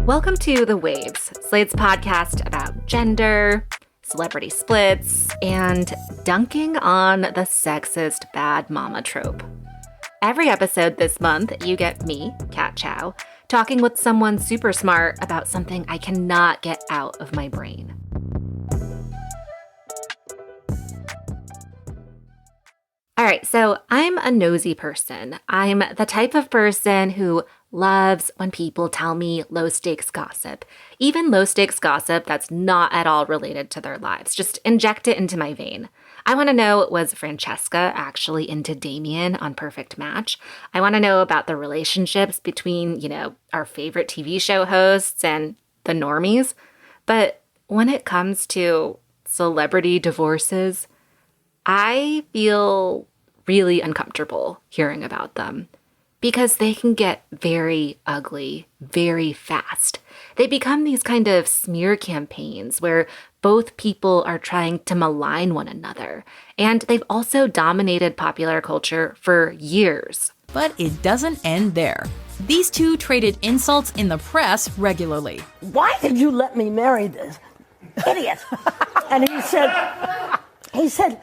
Welcome to The Waves, Slate's podcast about gender, celebrity splits, and dunking on the sexist bad mama trope. Every episode this month, you get me, Kat Chow, talking with someone super smart about something I cannot get out of my brain. All right, so I'm a nosy person. I'm the type of person who loves when people tell me low-stakes gossip. Even low-stakes gossip that's not at all related to their lives. Just inject it into my vein. I want to know, was Francesca actually into Damien on Perfect Match? I want to know about the relationships between, our favorite TV show hosts and the normies. But when it comes to celebrity divorces, I feel really uncomfortable hearing about them because they can get very ugly very fast. They become these kind of smear campaigns where both people are trying to malign one another. And they've also dominated popular culture for years. But it doesn't end there. These two traded insults in the press regularly. Why did you let me marry this idiot? And he said,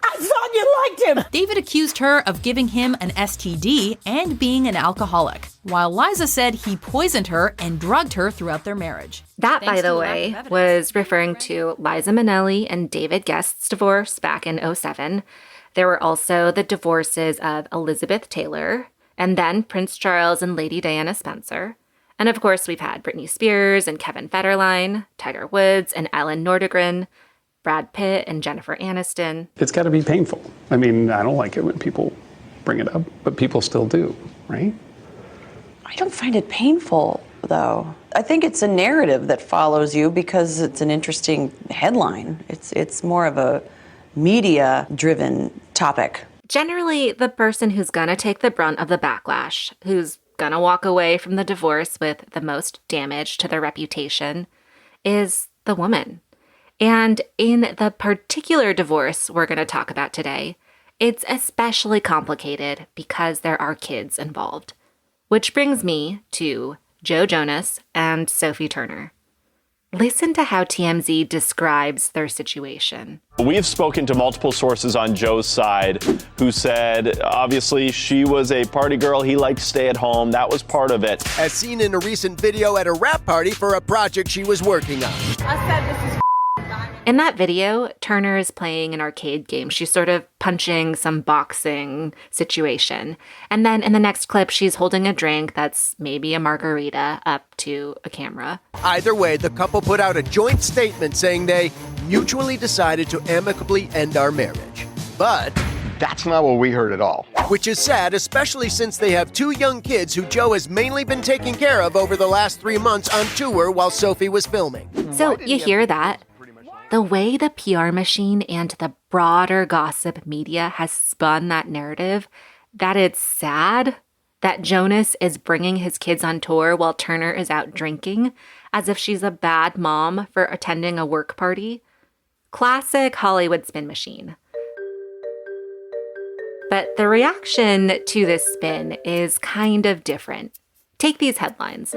I thought you liked him. David accused her of giving him an STD and being an alcoholic, while Liza said he poisoned her and drugged her throughout their marriage. That, by the way, was referring to Liza Minnelli and David Guest's divorce back in 2007. There were also the divorces of Elizabeth Taylor, and then Prince Charles and Lady Diana Spencer. And of course, we've had Britney Spears and Kevin Federline, Tiger Woods and Ellen Nordegren, Brad Pitt and Jennifer Aniston. It's got to be painful. I mean, I don't like it when people bring it up, but people still do, right? I don't find it painful, though. I think it's a narrative that follows you because it's an interesting headline. It's more of a media-driven topic. Generally, the person who's gonna take the brunt of the backlash, who's gonna walk away from the divorce with the most damage to their reputation, is the woman. And in the particular divorce we're going to talk about today, it's especially complicated because there are kids involved. Which brings me to Joe Jonas and Sophie Turner. Listen to how TMZ describes their situation. We have spoken to multiple sources on Joe's side who said, obviously, she was a party girl. He liked to stay at home. That was part of it. As seen in a recent video at a rap party for a project she was working on. I said this is In that video, Turner is playing an arcade game. She's sort of punching some boxing situation. And then in the next clip, she's holding a drink that's maybe a margarita up to a camera. Either way, the couple put out a joint statement saying they mutually decided to amicably end our marriage. But that's not what we heard at all. Which is sad, especially since they have two young kids who Joe has mainly been taking care of over the last 3 months on tour while Sophie was filming. So you hear that? The way the PR machine and the broader gossip media has spun that narrative, that it's sad that Jonas is bringing his kids on tour while Turner is out drinking, as if she's a bad mom for attending a work party. Classic Hollywood spin machine. But the reaction to this spin is kind of different. Take these headlines.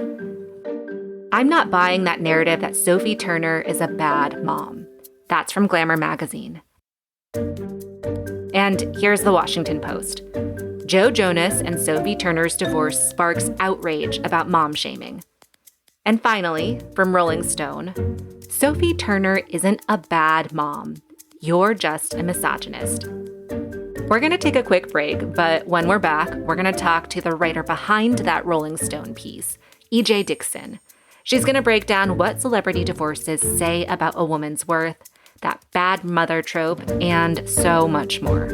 I'm not buying that narrative that Sophie Turner is a bad mom. That's from Glamour magazine. And here's the Washington Post. Joe Jonas and Sophie Turner's divorce sparks outrage about mom shaming. And finally, from Rolling Stone, Sophie Turner isn't a bad mom. You're just a misogynist. We're going to take a quick break, but when we're back, we're going to talk to the writer behind that Rolling Stone piece, Ej Dickson. She's going to break down what celebrity divorces say about a woman's worth, that bad mother trope, and so much more.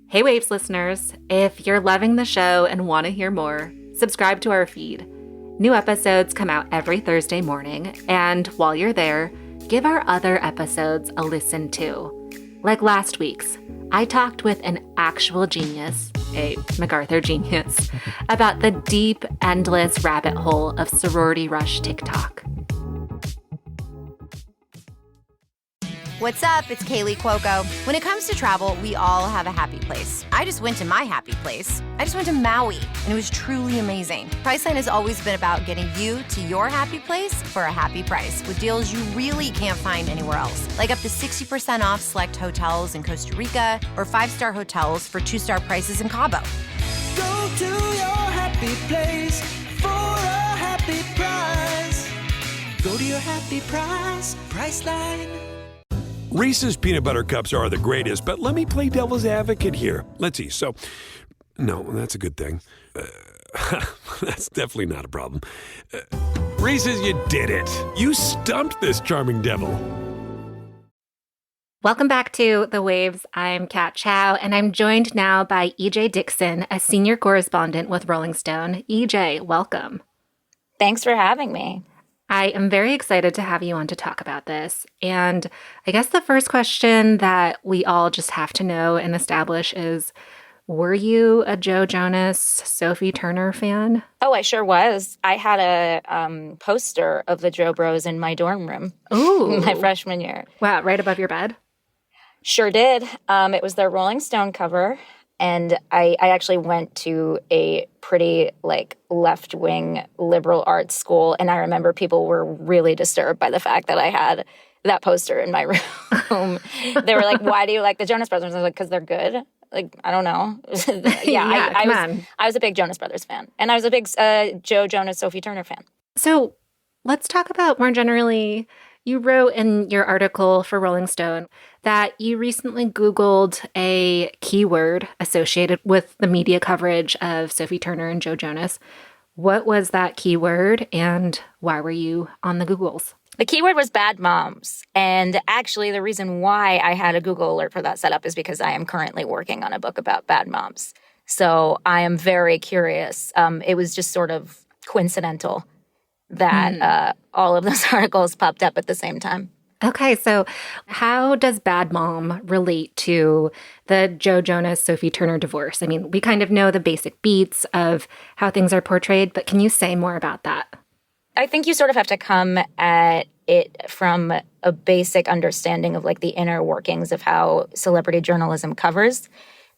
Hey Waves listeners, if you're loving the show and want to hear more, subscribe to our feed. New episodes come out every Thursday morning, and while you're there, give our other episodes a listen too. Like last week's, I talked with an actual genius, a MacArthur genius, about the deep, endless rabbit hole of sorority rush TikTok. What's up? It's Kaylee Cuoco. When it comes to travel, we all have a happy place. I just went to my happy place. I just went to Maui, and it was truly amazing. Priceline has always been about getting you to your happy place for a happy price with deals you really can't find anywhere else. Like up to 60% off select hotels in Costa Rica or 5-star hotels for 2-star prices in Cabo. Go to your happy place for a happy price. Go to your happy price, Priceline. Reese's peanut butter cups are the greatest, but let me play devil's advocate here. Let's see. So, no, that's a good thing. That's definitely not a problem. Reese's, you did it. You stumped this charming devil. Welcome back to The Waves. I'm Kat Chow, and I'm joined now by Ej Dickson, a senior correspondent with Rolling Stone. Ej, welcome. Thanks for having me. I am very excited to have you on to talk about this. And I guess the first question that we all just have to know and establish is, were you a Joe Jonas, Sophie Turner fan? Oh, I sure was. I had a poster of the Joe Bros in my dorm room. Ooh. My freshman year. Wow, right above your bed? Sure did. It was their Rolling Stone cover. And I actually went to a pretty, left-wing liberal arts school. And I remember people were really disturbed by the fact that I had that poster in my room. They were like, why do you like the Jonas Brothers? I was like, because they're good. I don't know. I was a big Jonas Brothers fan. And I was a big Joe Jonas, Sophie Turner fan. So let's talk about more generally. You wrote in your article for Rolling Stone that you recently Googled a keyword associated with the media coverage of Sophie Turner and Joe Jonas. What was that keyword and why were you on the Googles? The keyword was bad moms. And actually, the reason why I had a Google alert for that setup is because I am currently working on a book about bad moms. So I am very curious. It was just sort of coincidental that all of those articles popped up at the same time. Okay, so how does Bad Mom relate to the Joe Jonas, Sophie Turner divorce? I mean, we kind of know the basic beats of how things are portrayed, but can you say more about that? I think you sort of have to come at it from a basic understanding of the inner workings of how celebrity journalism covers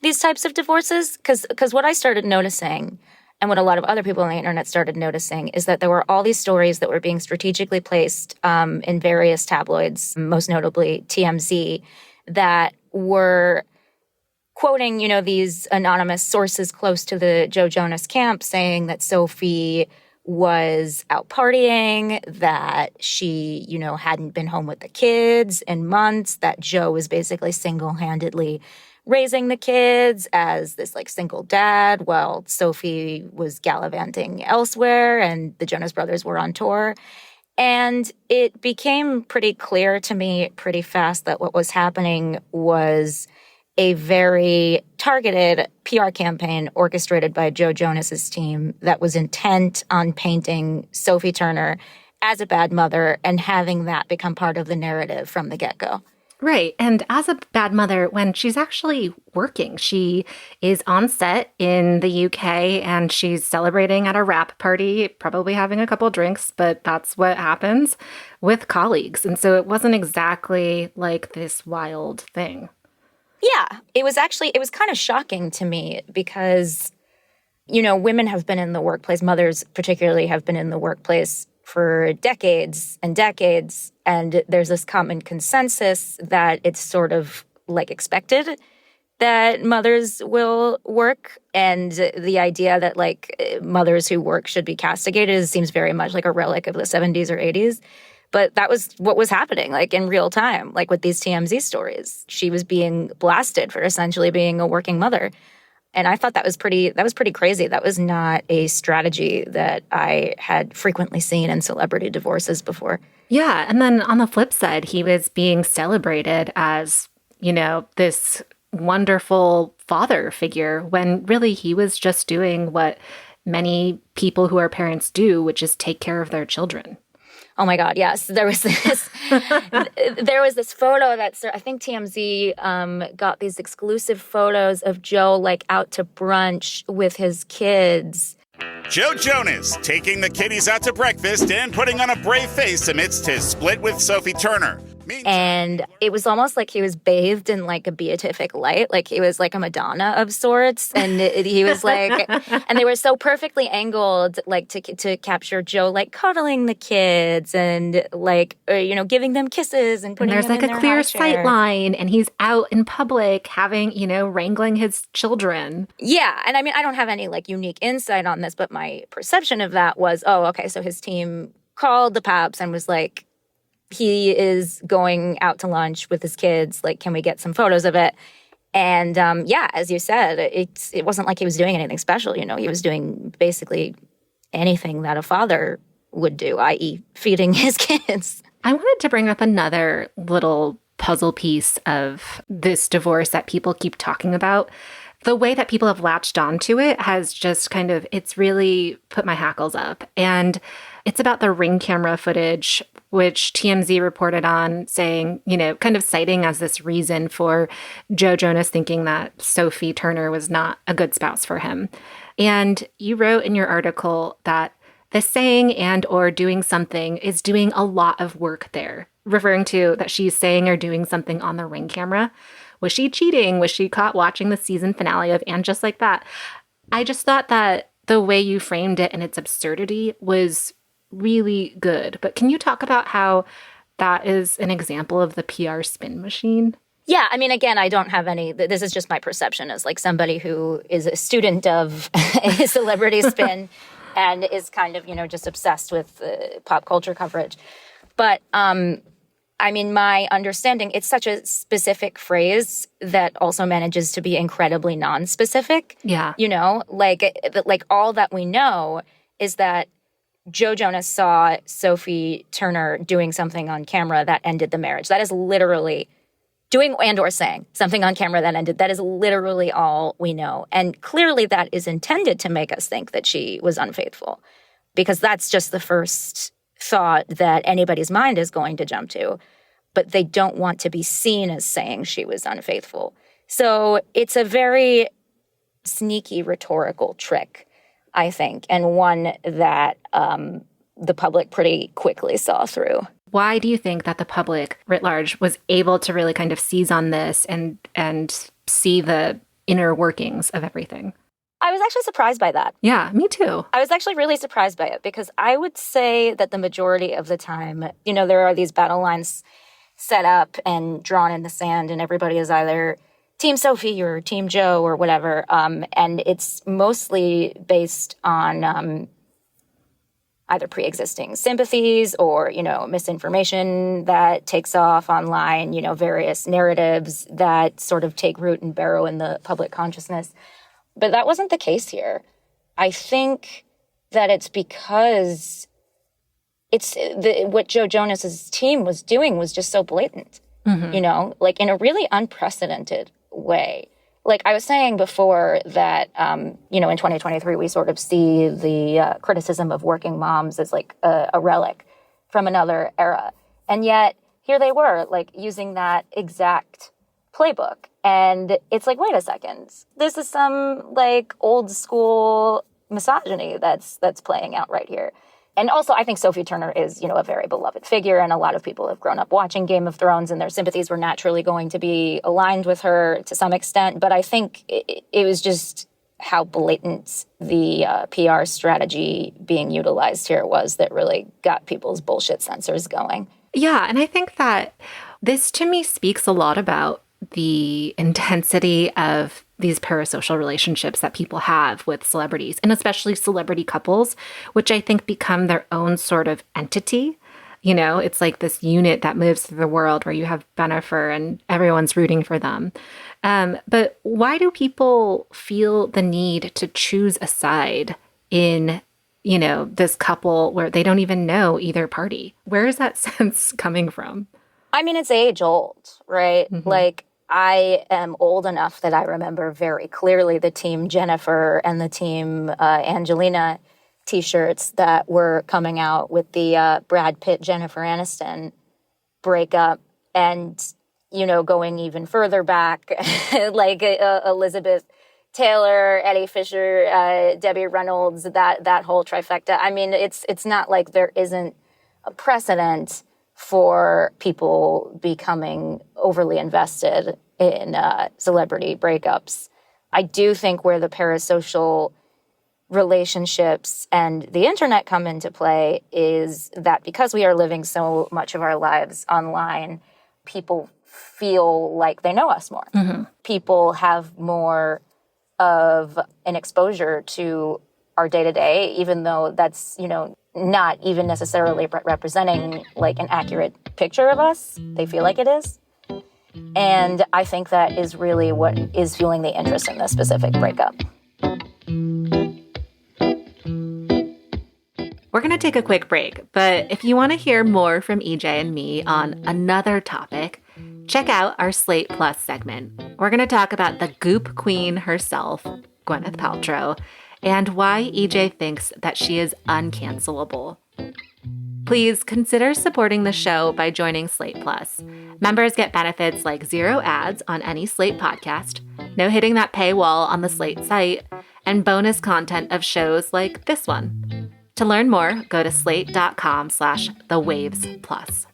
these types of divorces. Because what I started noticing, and what a lot of other people on the internet started noticing, is that there were all these stories that were being strategically placed in various tabloids, most notably TMZ, that were quoting, these anonymous sources close to the Joe Jonas camp saying that Sophie was out partying, that she, hadn't been home with the kids in months, that Joe was basically single-handedly raising the kids as this single dad while Sophie was gallivanting elsewhere and the Jonas Brothers were on tour. And it became pretty clear to me pretty fast that what was happening was a very targeted PR campaign orchestrated by Joe Jonas's team that was intent on painting Sophie Turner as a bad mother and having that become part of the narrative from the get-go. Right. And as a bad mother, when she's actually working, she is on set in the UK and she's celebrating at a wrap party, probably having a couple drinks, but that's what happens with colleagues. And so it wasn't exactly like this wild thing. Yeah, it was kind of shocking to me because, women have been in the workplace, mothers particularly have been in the workplace for decades and decades, and there's this common consensus that it's sort of expected that mothers will work, and the idea that mothers who work should be castigated seems very much like a relic of the 70s or 80s. But that was what was happening, in real time, with these TMZ stories. She was being blasted for essentially being a working mother. And I thought that was pretty crazy. That was not a strategy that I had frequently seen in celebrity divorces before. Yeah. And then on the flip side, he was being celebrated as, this wonderful father figure when really he was just doing what many people who are parents do, which is take care of their children. Oh my God, yes. There was this photo that I think TMZ got these exclusive photos of Joe out to brunch with his kids. Joe Jonas taking the kiddies out to breakfast and putting on a brave face amidst his split with Sophie Turner. And it was almost like he was bathed in like a beatific light. Like he was like a Madonna of sorts. And he was like, and they were so perfectly angled, like to capture Joe, like cuddling the kids and like, giving them kisses and putting there's them like in a their clear high sight chair. line and he's out in public having, wrangling his children. Yeah. And I mean, I don't have any like unique insight on this, but my perception of that was, oh, okay, so his team called the Paps and was like, he is going out to lunch with his kids. Like, can we get some photos of it? And as you said, it wasn't like he was doing anything special. He was doing basically anything that a father would do, i.e. feeding his kids. I wanted to bring up another little puzzle piece of this divorce that people keep talking about. The way that people have latched onto it has just it's really put my hackles up. And it's about the Ring camera footage, which TMZ reported on, saying, kind of citing as this reason for Joe Jonas thinking that Sophie Turner was not a good spouse for him. And you wrote in your article that the saying and or doing something is doing a lot of work there, referring to that she's saying or doing something on the Ring camera. Was she cheating? Was she caught watching the season finale of And Just Like That? I just thought that the way you framed it and its absurdity was really good. But can you talk about how that is an example of the PR spin machine? Yeah, I mean, again, I don't have any, this is just my perception as like somebody who is a student of a celebrity spin and is kind of, just obsessed with pop culture coverage. But, I mean, my understanding, it's such a specific phrase that also manages to be incredibly non-specific. Yeah. Like all that we know is that Joe Jonas saw Sophie Turner doing something on camera that ended the marriage. That is literally doing and or saying something on camera that ended. That is literally all we know. And clearly that is intended to make us think that she was unfaithful, because that's just the first thought that anybody's mind is going to jump to. But they don't want to be seen as saying she was unfaithful. So it's a very sneaky rhetorical trick, I think, and one that the public pretty quickly saw through. Why do you think that the public writ large was able to really kind of seize on this and see the inner workings of everything? I was actually surprised by that. Yeah, me too. I was actually really surprised by it because I would say that the majority of the time, there are these battle lines set up and drawn in the sand and everybody is either Team Sophie or Team Joe or whatever. And it's mostly based on either pre-existing sympathies or, misinformation that takes off online, various narratives that sort of take root and burrow in the public consciousness. But that wasn't the case here. I think that it's because what Joe Jonas's team was doing was just so blatant, like in a really unprecedented way. Like I was saying before that, in 2023, we sort of see the criticism of working moms as like a relic from another era. And yet here they were like using that exact playbook. And it's like, wait a second, this is some like old school misogyny that's playing out right here. And also, I think Sophie Turner is, a very beloved figure, and a lot of people have grown up watching Game of Thrones, and their sympathies were naturally going to be aligned with her to some extent. But I think it was just how blatant the PR strategy being utilized here was that really got people's bullshit sensors going. Yeah, and I think that this, to me, speaks a lot about the intensity of these parasocial relationships that people have with celebrities, and especially celebrity couples, which I think become their own sort of entity. It's like this unit that moves through the world where you have Bennifer and everyone's rooting for them. But why do people feel the need to choose a side in, this couple where they don't even know either party? Where is that sense coming from? I mean, it's age old, right? Mm-hmm. Like, I am old enough that I remember very clearly the Team Jennifer and the Team Angelina T-shirts that were coming out with the Brad Pitt, Jennifer Aniston breakup. And, going even further back, like Elizabeth Taylor, Eddie Fisher, Debbie Reynolds, that whole trifecta. I mean, it's not like there isn't a precedent for people becoming overly invested in celebrity breakups. I do think where the parasocial relationships and the internet come into play is that because we are living so much of our lives online, people feel like they know us more. Mm-hmm. People have more of an exposure to our day-to-day, even though that's, not even necessarily representing like an accurate picture of us. They feel like it is. And I think that is really what is fueling the interest in this specific breakup. We're going to take a quick break, but if you want to hear more from Ej and me on another topic, check out our Slate Plus segment. We're going to talk about the goop queen herself, Gwyneth Paltrow, and why Ej thinks that she is uncancellable. Please consider supporting the show by joining Slate Plus. Members get benefits like 0 ads on any Slate podcast, no hitting that paywall on the Slate site, and bonus content of shows like this one. To learn more, go to slate.com/thewavesplus.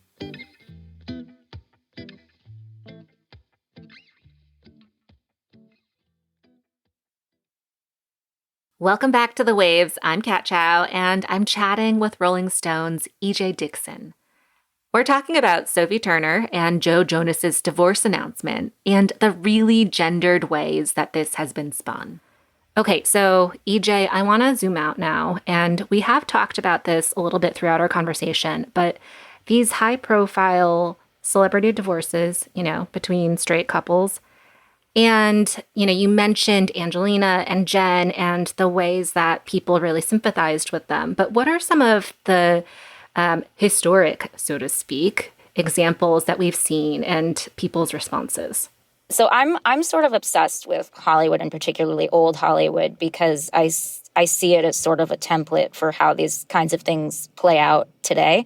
Welcome back to The Waves. I'm Kat Chow, and I'm chatting with Rolling Stone's Ej Dickson. We're talking about Sophie Turner and Joe Jonas's divorce announcement and the really gendered ways that this has been spun. Okay, so Ej, I want to zoom out now, and we have talked about this a little bit throughout our conversation, but these high-profile celebrity divorces, between straight couples, and, you mentioned Angelina and Jen and the ways that people really sympathized with them, but what are some of the historic, so to speak, examples that we've seen and people's responses? So I'm sort of obsessed with Hollywood, and particularly old Hollywood, because I see it as sort of a template for how these kinds of things play out today.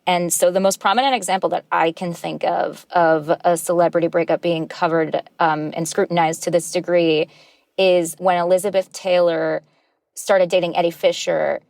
And so the most prominent example that I can think of a celebrity breakup being covered and scrutinized to this degree is when Elizabeth Taylor started dating Eddie Fisher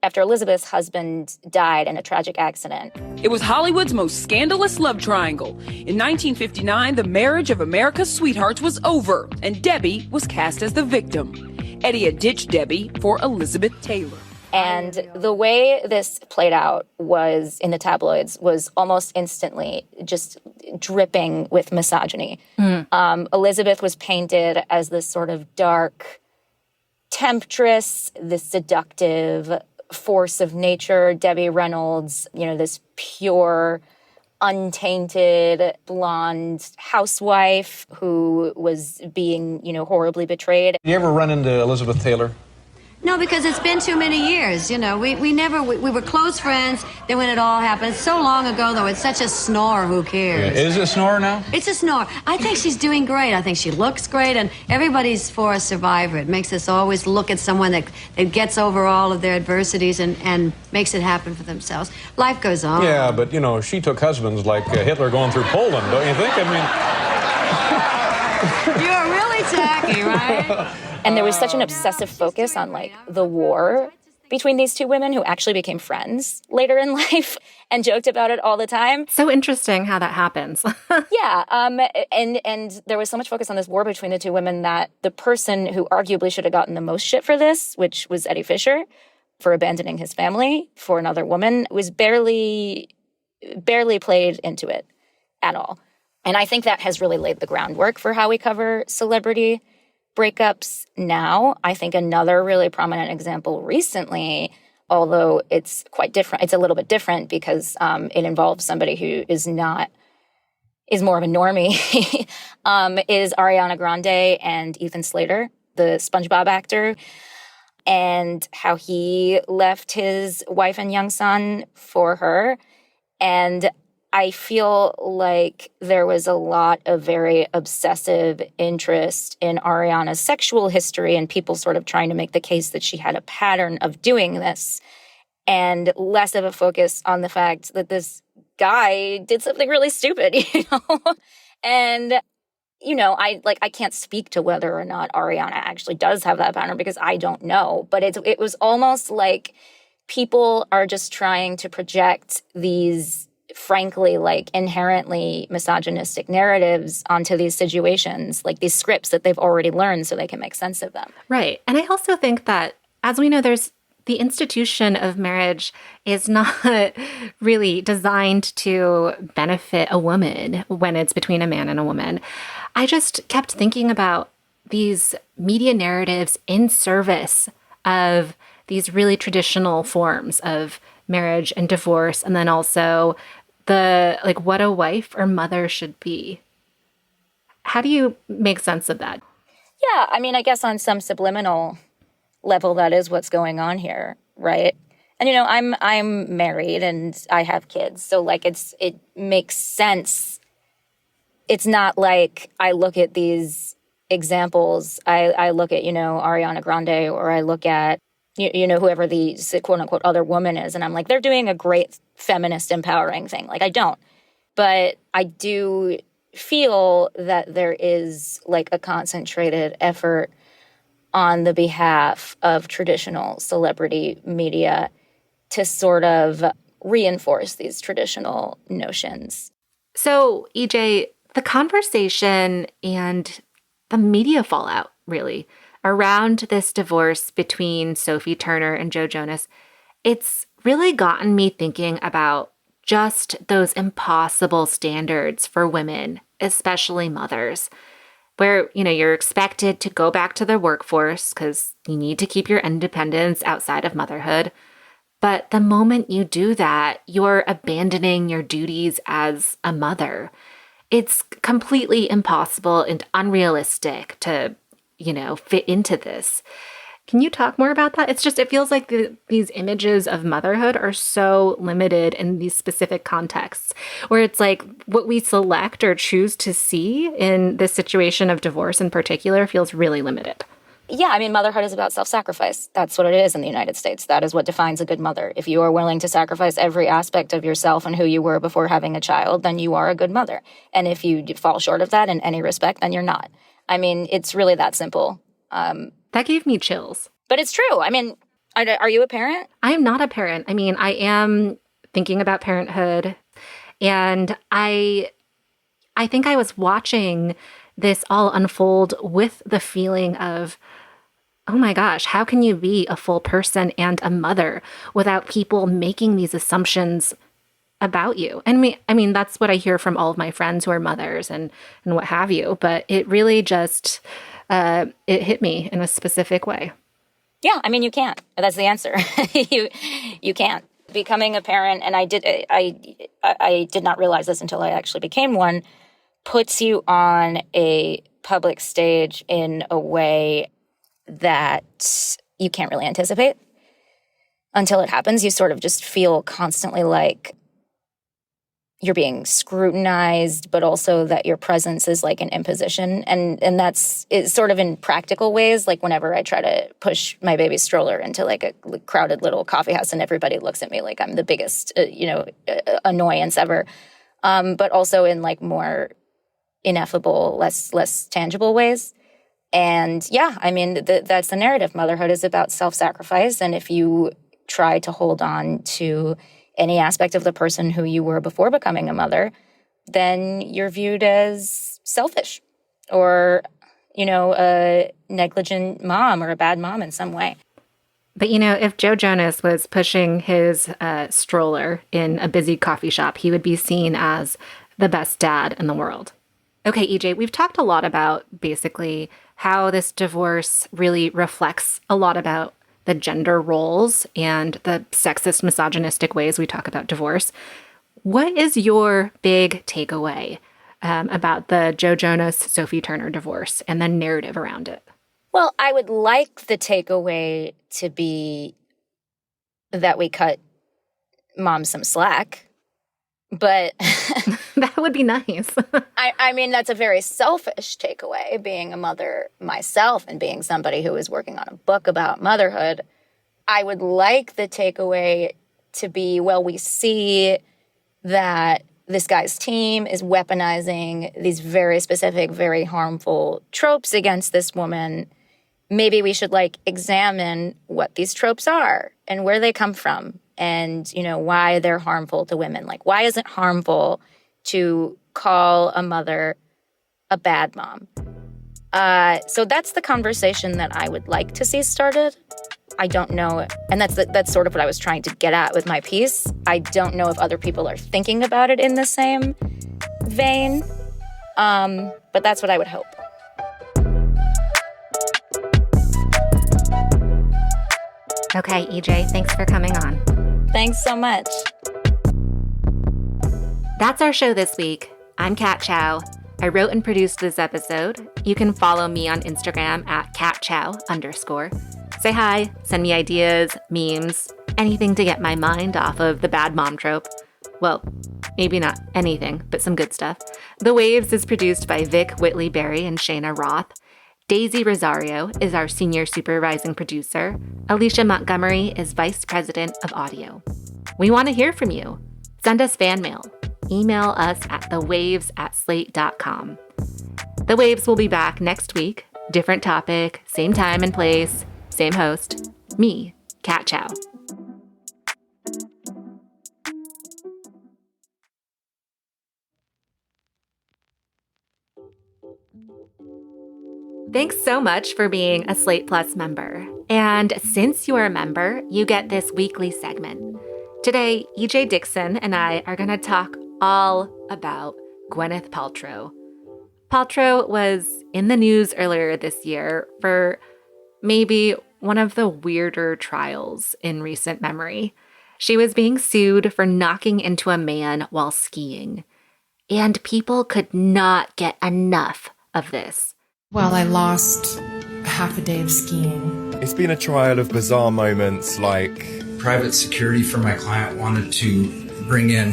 after Elizabeth's husband died in a tragic accident. It was Hollywood's most scandalous love triangle. In 1959, the marriage of America's sweethearts was over, and Debbie was cast as the victim. Eddie had ditched Debbie for Elizabeth Taylor. And the way this played out was in the tabloids was almost instantly just dripping with misogyny. Elizabeth was painted as this sort of dark temptress, this seductive force of nature. Debbie Reynolds, this pure, untainted, blonde housewife who was being, horribly betrayed. You ever run into Elizabeth Taylor? No, because it's been too many years. We were close friends. Then when it all happened, so long ago, though, it's such a snore. Who cares? Yeah. Is it a snore now? It's a snore. I think she's doing great. I think she looks great, and everybody's for a survivor. It makes us always look at someone that gets over all of their adversities and makes it happen for themselves. Life goes on. Yeah, but, she took husbands like Hitler going through Poland, don't you think? You're really tacky, right? And there was such an obsessive focus on, the war between these two women who actually became friends later in life and joked about it all the time. So interesting how that happens. Yeah. And there was so much focus on this war between the two women that the person who arguably should have gotten the most shit for this, which was Eddie Fisher, for abandoning his family for another woman, was barely played into it at all. And I think that has really laid the groundwork for how we cover celebrity breakups now. I think another really prominent example recently, although it's quite different, it's a little bit different because it involves somebody who is more of a normie, is Ariana Grande and Ethan Slater, the SpongeBob actor, and how he left his wife and young son for her. And I feel like there was a lot of very obsessive interest in Ariana's sexual history and people sort of trying to make the case that she had a pattern of doing this, and less of a focus on the fact that this guy did something really stupid, And, I can't speak to whether or not Ariana actually does have that pattern because I don't know. But it was almost like people are just trying to project these frankly, like inherently misogynistic narratives onto these situations, like these scripts that they've already learned so they can make sense of them. Right. And I also think that, as we know, there's the institution of marriage is not really designed to benefit a woman when it's between a man and a woman. I just kept thinking about these media narratives in service of these really traditional forms of marriage and divorce, and then also the like what a wife or mother should be. How do you make sense of that? Yeah, I mean, I guess on some subliminal level, that is what's going on here, right? And I'm married and I have kids, so like it makes sense. It's not like I look at these examples. I look at Ariana Grande, or I look at whoever the quote unquote other woman is, and I'm like, they're doing a great feminist empowering thing. Like, I don't, but I do feel that there is like a concentrated effort on the behalf of traditional celebrity media to sort of reinforce these traditional notions. So, EJ, the conversation and the media fallout, really, around this divorce between Sophie Turner and Joe Jonas, it's really gotten me thinking about just those impossible standards for women, especially mothers, where, you're expected to go back to the workforce because you need to keep your independence outside of motherhood. But the moment you do that, you're abandoning your duties as a mother. It's completely impossible and unrealistic to, fit into this. Can you talk more about that? It feels like these images of motherhood are so limited in these specific contexts, where it's like what we select or choose to see in this situation of divorce in particular feels really limited. Yeah, I mean, motherhood is about self-sacrifice. That's what it is in the United States. That is what defines a good mother. If you are willing to sacrifice every aspect of yourself and who you were before having a child, then you are a good mother. And if you fall short of that in any respect, then you're not. I mean, it's really that simple. That gave me chills. But it's true. I mean, are you a parent? I am not a parent. I mean, I am thinking about parenthood. And I think I was watching this all unfold with the feeling of, oh my gosh, how can you be a full person and a mother without people making these assumptions about you? And I mean, that's what I hear from all of my friends who are mothers and what have you. But it really just, it hit me in a specific way. Yeah, I mean, you can't. That's the answer. You can't. Becoming a parent, and I did not realize this until I actually became one, puts you on a public stage in a way that you can't really anticipate. Until it happens, you sort of just feel constantly like you're being scrutinized, but also that your presence is like an imposition. And that's sort of in practical ways, like whenever I try to push my baby's stroller into like a crowded little coffee house and everybody looks at me like I'm the biggest, annoyance ever. But also in like more ineffable, less tangible ways. And yeah, I mean, that's the narrative. Motherhood is about self-sacrifice. And if you try to hold on to any aspect of the person who you were before becoming a mother, then you're viewed as selfish or, a negligent mom or a bad mom in some way. But, if Joe Jonas was pushing his stroller in a busy coffee shop, he would be seen as the best dad in the world. Okay, EJ, we've talked a lot about basically how this divorce really reflects a lot about the gender roles and the sexist, misogynistic ways we talk about divorce. What is your big takeaway about the Joe Jonas, Sophie Turner divorce and the narrative around it? Well, I would like the takeaway to be that we cut mom some slack, but that would be nice. I mean, that's a very selfish takeaway, being a mother myself and being somebody who is working on a book about motherhood. I would like the takeaway to be, well, we see that this guy's team is weaponizing these very specific, very harmful tropes against this woman. Maybe we should examine what these tropes are and where they come from and, why they're harmful to women. Like, why is it harmful to call a mother a bad mom? So that's the conversation that I would like to see started. I don't know. And that's sort of what I was trying to get at with my piece. I don't know if other people are thinking about it in the same vein. But that's what I would hope. Okay, EJ, thanks for coming on. Thanks so much. That's our show this week. I'm Kat Chow. I wrote and produced this episode. You can follow me on Instagram at @CatChow_. Say hi, send me ideas, memes, anything to get my mind off of the bad mom trope. Well, maybe not anything, but some good stuff. The Waves is produced by Vic Whitley-Berry and Shayna Roth. Daisy Rosario is our senior supervising producer. Alicia Montgomery is vice president of audio. We want to hear from you. Send us fan mail. Email us at thewaves@slate.com. The Waves will be back next week. Different topic, same time and place, same host. Me, Kat Chow. Thanks so much for being a Slate Plus member. And since you're a member, you get this weekly segment. Today, Ej Dickson and I are going to talk all about Gweneth Paltrow. Paltrow was in the news earlier this year for maybe one of the weirder trials in recent memory. She was being sued for knocking into a man while skiing. And people could not get enough of this. Well, I lost half a day of skiing. It's been a trial of bizarre moments like private security for my client wanted to bring in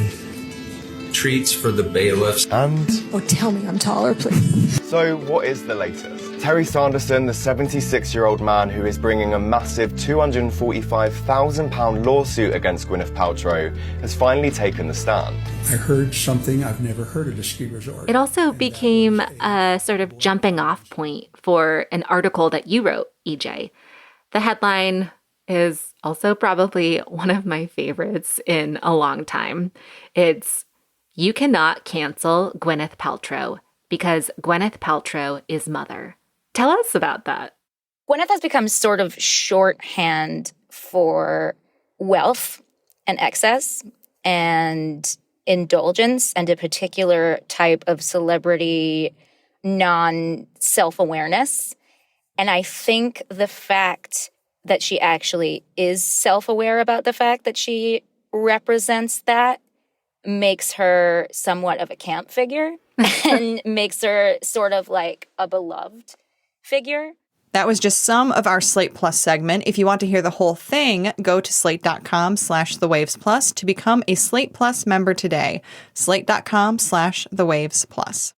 treats for the bailiffs. And oh, tell me I'm taller, please. So what is the latest? Terry Sanderson, the 76-year-old man who is bringing a massive £245,000 lawsuit against Gwyneth Paltrow, has finally taken the stand. I heard something I've never heard at a ski resort. It also became a sort of jumping off point for an article that you wrote, EJ. The headline is also probably one of my favorites in a long time. It's, "You cannot cancel Gwyneth Paltrow because Gwyneth Paltrow is mother." Tell us about that. Gweneth has become sort of shorthand for wealth and excess and indulgence and a particular type of celebrity non-self-awareness. And I think the fact that she actually is self-aware about the fact that she represents that makes her somewhat of a camp figure and makes her sort of like a beloved figure. That was just some of our Slate Plus segment. If you want to hear the whole thing, go to slate.com/thewavesplus to become a Slate Plus member today. Slate.com/thewavesplus.